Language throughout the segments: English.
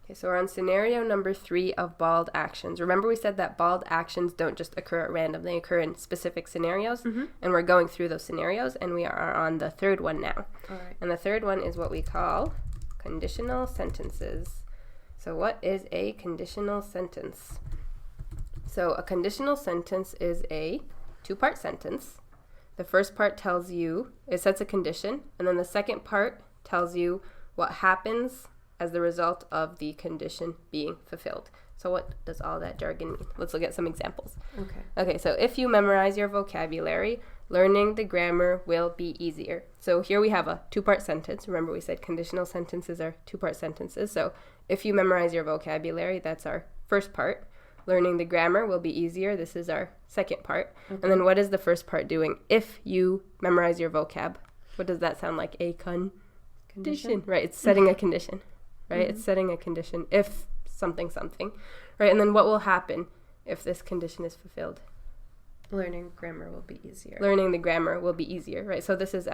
Okay, so we're on scenario number 3 of bald actions. Remember we said that bald actions don't just occur at random. They occur in specific scenarios, and we're going through those scenarios, and we are on the third one now. All right. And the third one is what we call conditional sentences. So what is a conditional sentence? So a conditional sentence is a 2-part sentence. The first part tells you, it sets a condition, and then the second part tells you what happens as the result of the condition being fulfilled. So what does all that jargon mean? Let's look at some examples. Okay, so if you memorize your vocabulary, learning the grammar will be easier. So here we have a 2-part sentence. Remember we said conditional sentences are 2-part sentences. So if you memorize your vocabulary, that's our first part. Learning the grammar will be easier. This is our second part. And then what is the first part doing? If you memorize your vocab, what does that sound like? A condition. Right, it's setting a condition. Right, it's setting a condition if something, right? And then what will happen if this condition is fulfilled? Learning grammar will be easier. Learning the grammar will be easier, right? So this is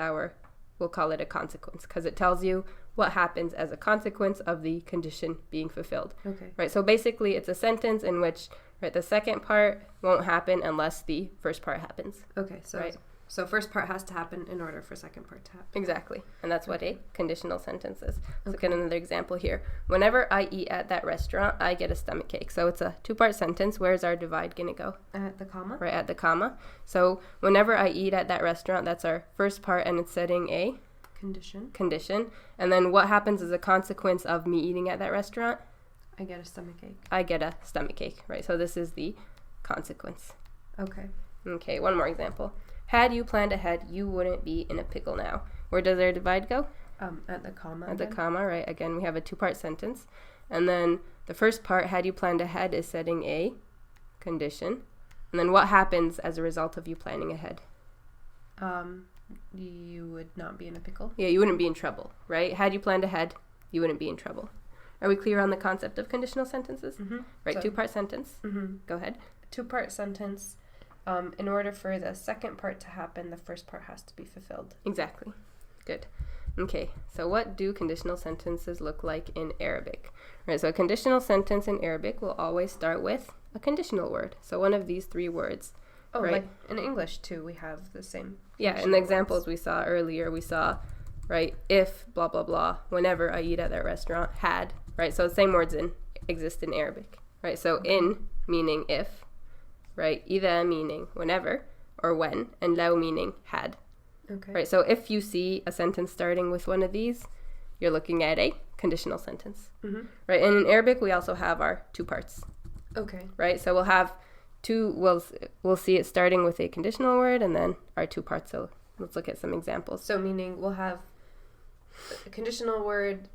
we'll call it a consequence because it tells you what happens as a consequence of the condition being fulfilled. Okay. Right, so basically it's a sentence in which, right, the second part won't happen unless the first part happens. Okay, so right. So first part has to happen in order for second part to happen. Exactly. And that's what a conditional sentence is. Let's look at another example here. Whenever I eat at that restaurant, I get a stomach ache. So it's a 2-part sentence. Where's our divide going to go? At the comma? Right at the comma. So whenever I eat at that restaurant, that's our first part, and it's setting a condition. And then what happens as a consequence of me eating at that restaurant? I get a stomach ache. I get a stomach ache, right? So this is the consequence. Okay. Okay, one more example. Had you planned ahead, you wouldn't be in a pickle now. Where does our divide go? At the comma. At the comma, right. Again, we have a 2-part sentence. And then the first part, had you planned ahead, is setting a condition. And then what happens as a result of you planning ahead? You would not be in a pickle. Yeah, you wouldn't be in trouble, right? Had you planned ahead, you wouldn't be in trouble. Are we clear on the concept of conditional sentences? Right, so, 2-part sentence. Go ahead. 2-part sentence. In order for the second part to happen, the first part has to be fulfilled. Exactly. Good. Okay, so what do conditional sentences look like in Arabic? Right, so a conditional sentence in Arabic will always start with a conditional word. So one of these 3 words. Oh, right? Like in English too, we have the same. Yeah, in the examples we saw earlier, we saw, right, if, blah, blah, blah, whenever I eat at that restaurant, had, right? So the same words exist in Arabic, right? So in meaning if, right? Ida meaning whenever or when, and law meaning had. Okay. Right, so if you see a sentence starting with one of these, you're looking at a conditional sentence. Right, and in Arabic we also have our 2 parts. Okay. Right, so we'll have we'll see it starting with a conditional word and then our 2 parts. So let's look at some examples. So meaning we'll have a conditional word,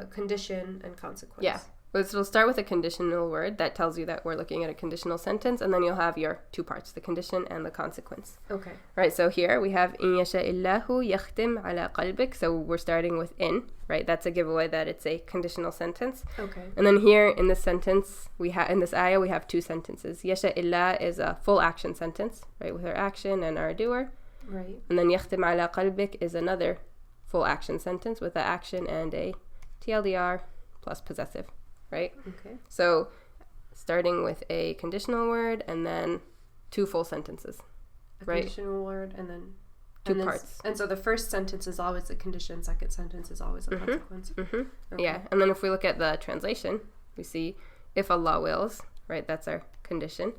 condition, and consequence. Yeah. So we'll start with a conditional word that tells you that we're looking at a conditional sentence, and then you'll have your 2 parts, the condition and the consequence. Okay. Right, so here we have إن يشاء الله يختم على قلبك. So we're starting with in, right? That's a giveaway that it's a conditional sentence. Okay. And then here in this sentence, in this ayah, we have 2 sentences. يشاء الله is a full action sentence, right, with our action and our doer. Right. And then يختم على قلبك is another full action sentence with the action and a TLDR plus possessive. Right? Okay. So starting with a conditional word and then 2 full sentences. Right? Conditional word and then 2 parts. And so the first sentence is always the condition, second sentence is always a consequence. Okay. Yeah. And then if we look at the translation, we see if Allah wills, right, that's our condition.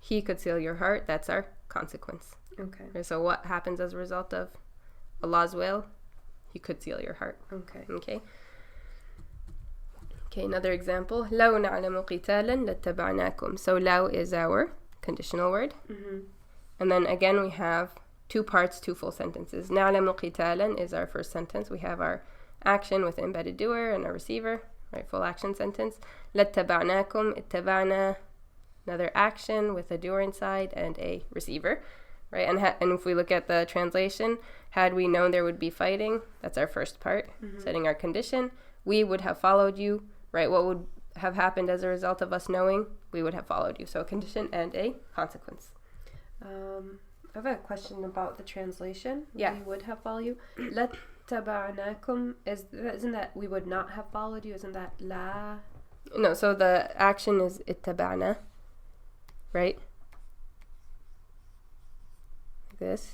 He could seal your heart, that's our consequence. Okay. Right? So what happens as a result of Allah's will? He could seal your heart. Okay. Okay. Okay, another example. لو نعلم قتالا لاتبعناكم. So لو is our conditional word. And then again we have 2 parts, 2 full sentences. نعلم قتالا is our first sentence. We have our action with embedded doer and a receiver, right? Full action sentence. لاتبعناكم. اتبعنا, another action with a doer inside and a receiver, right? And if we look at the translation, had we known there would be fighting, that's our first part, setting our condition. We would have followed you. Right, what would have happened as a result of us knowing? We would have followed you. So a condition and a consequence. I have a question about the translation. Yeah. We would have followed you. اتبعناكم isn't that we would not have followed you? Isn't that لا? No, so the action is اتبعنا, right? Like this.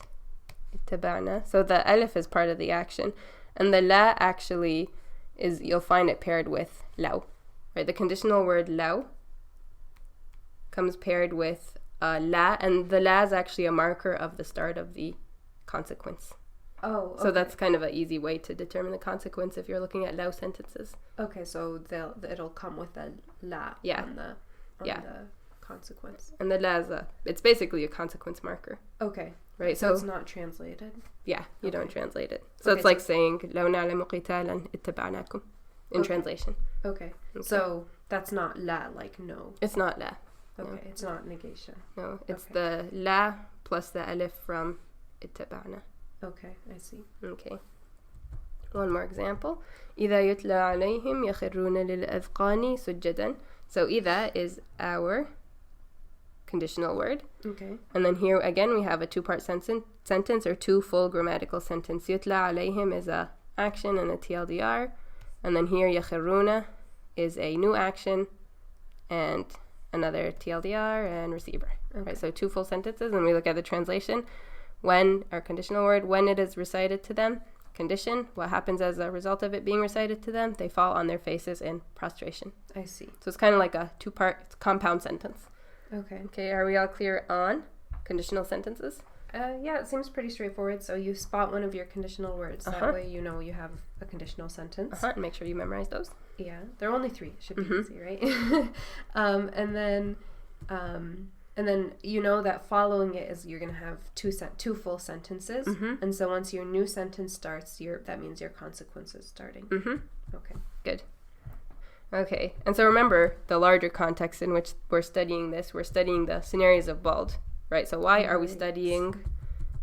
اتبعنا. So the alif is part of the action. And the la actually is, you'll find it paired with لو. Right? The conditional word لو comes paired with la, and the la is actually a marker of the start of the consequence. Oh, okay. So that's kind of an easy way to determine the consequence if you're looking at لو sentences. Okay, so it'll come with a la on the consequence. And the la is it's basically a consequence marker. Okay. Right, so it's not translated. Yeah, you don't translate it. So it's like saying لو نعلم قتالا اتبعناكم in translation. Okay. So that's not la, like no. It's not la. Okay, No. it's not negation. No, it's the la plus the alif from اتبعنا. Okay, I see. Okay. One more example. إذا يتلى عليهم يخرون للأذقان سجدا. So إذا is our conditional word. Okay. And then here again we have a two-part sentence or two full grammatical sentences. يتلى عليهم is a action and a TLDR. And then here يخرون is a new action and another TLDR and receiver. Okay. Right, so two full sentences, and we look at the translation. When, our conditional word, when it is recited to them. Condition, what happens as a result of it being recited to them? They fall on their faces in prostration. I see. So it's kind of like a two-part compound sentence. Okay. Okay, are we all clear on conditional sentences? Yeah, it seems pretty straightforward. So you spot one of your conditional words. That way you know you have a conditional sentence. And make sure you memorize those. Yeah, there are only 3. It should be easy, right? And then you know that following it is you're gonna have two full sentences. And so once your new sentence starts, that means your consequence is starting. Okay. Good. Okay, and so remember the larger context in which we're studying this. We're studying the scenarios of bald. Right, so why are we studying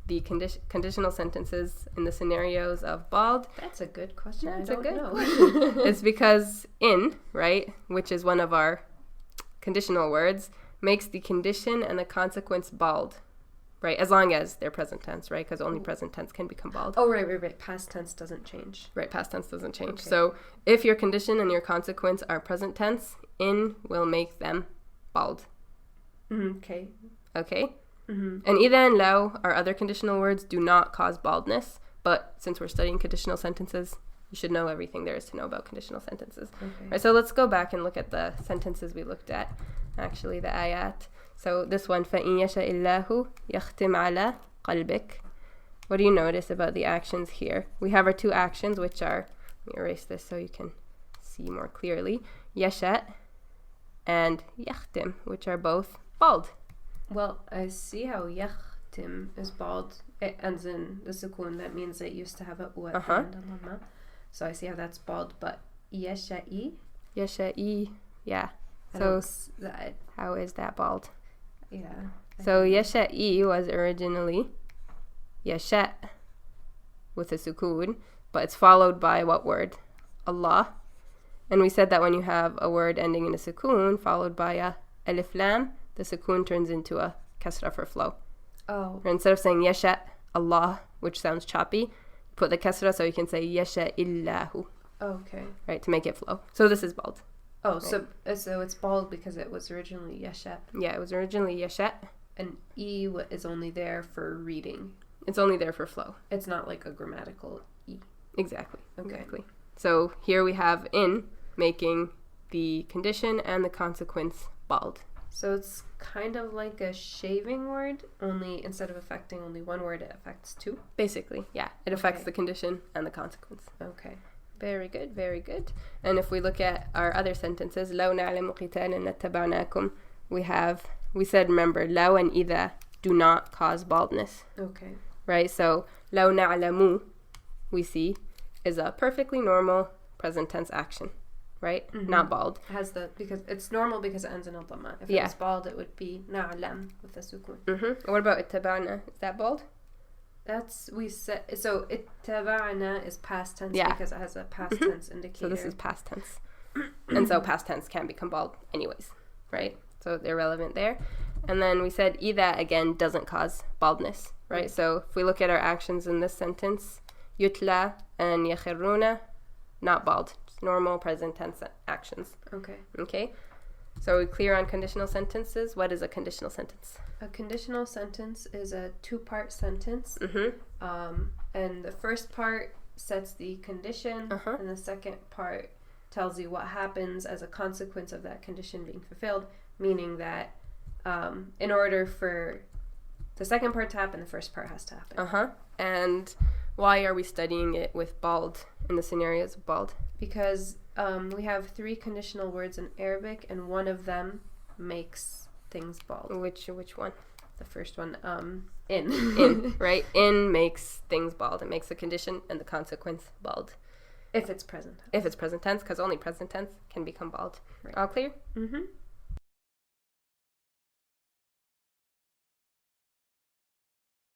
the conditional sentences in the scenarios of bald? That's a good question. That's I don't know. It's because in, right, which is one of our conditional words, makes the condition and the consequence bald, right, as long as they're present tense, right, because only present tense can become bald. Oh, right. Past tense doesn't change. Right, past tense doesn't change. Okay. So if your condition and your consequence are present tense, in will make them bald. Okay. Okay? And إذا and لو, our other conditional words, do not cause baldness. But since we're studying conditional sentences, you should know everything there is to know about conditional sentences. Okay. Right, so let's go back and look at the sentences we looked at. Actually, the ayat. So this one, فَإِنْ يَشَاءِ اللَّهُ يَخْتِمْ عَلَى قَلْبِكَ. What do you notice about the actions here? We have our two actions, which are, let me erase this so you can see more clearly. يَشَاء and يَخْتِم, which are both bald. Well, I see how يختم is bald. It ends in the sukun. That means it used to have a u at the end of lamma. So I see how that's bald. But يشاء. يشاء, yeah. So how is that bald? Yeah. So يشاء was originally يشاء with a sukun, but it's followed by what word? Allah. And we said that when you have a word ending in a sukun followed by a alif lam, the sukun turns into a kasra for flow. Oh. Or instead of saying yasha Allah, which sounds choppy, put the kasra so you can say yasha illahu. Okay. Right, to make it flow. So this is bald. Oh, right. so it's bald because it was originally yasha. Yeah, it was originally yasha. And e is only there for reading. It's only there for flow. It's not like a grammatical e. Exactly. Okay. Exactly. So here we have in making the condition and the consequence bald. So it's kind of like a shaving word, only instead of affecting only one word, it affects 2? Basically, yeah. It affects the condition and the consequence. Okay. Very good, very good. And if we look at our other sentences, لو نعلم قتالا لاتبعناكم, we said, remember, لو and إذا do not cause baldness. Okay. Right? So, لو نعلم, we see, is a perfectly normal present tense action. Right? Not bald. Because it's normal because it ends in a dhamma. If it was bald, it would be na'lam with a sukun. What about ittaba'na? Is that bald? We said, so ittaba'na is past tense because it has a past tense indicator. So this is past tense. And so past tense can become bald anyways, right? So they're relevant there. And then we said إذا, again, doesn't cause baldness, right? So if we look at our actions in this sentence, Yutla and يخرون, not bald. Just normal present tense actions. Okay. Okay? So are we clear on conditional sentences? What is a conditional sentence? A conditional sentence is a two-part sentence. Mm-hmm. And the first part sets the condition, and the second part tells you what happens as a consequence of that condition being fulfilled, meaning that in order for the second part to happen, the first part has to happen. And why are we studying it with bald in the scenarios of bald? Because we have 3 conditional words in Arabic, and one of them makes things bald. Which one? The first one, in. In, right? In makes things bald. It makes the condition and the consequence bald. If it's present. If it's present tense, because only present tense can become bald. Right. All clear? Mm-hmm.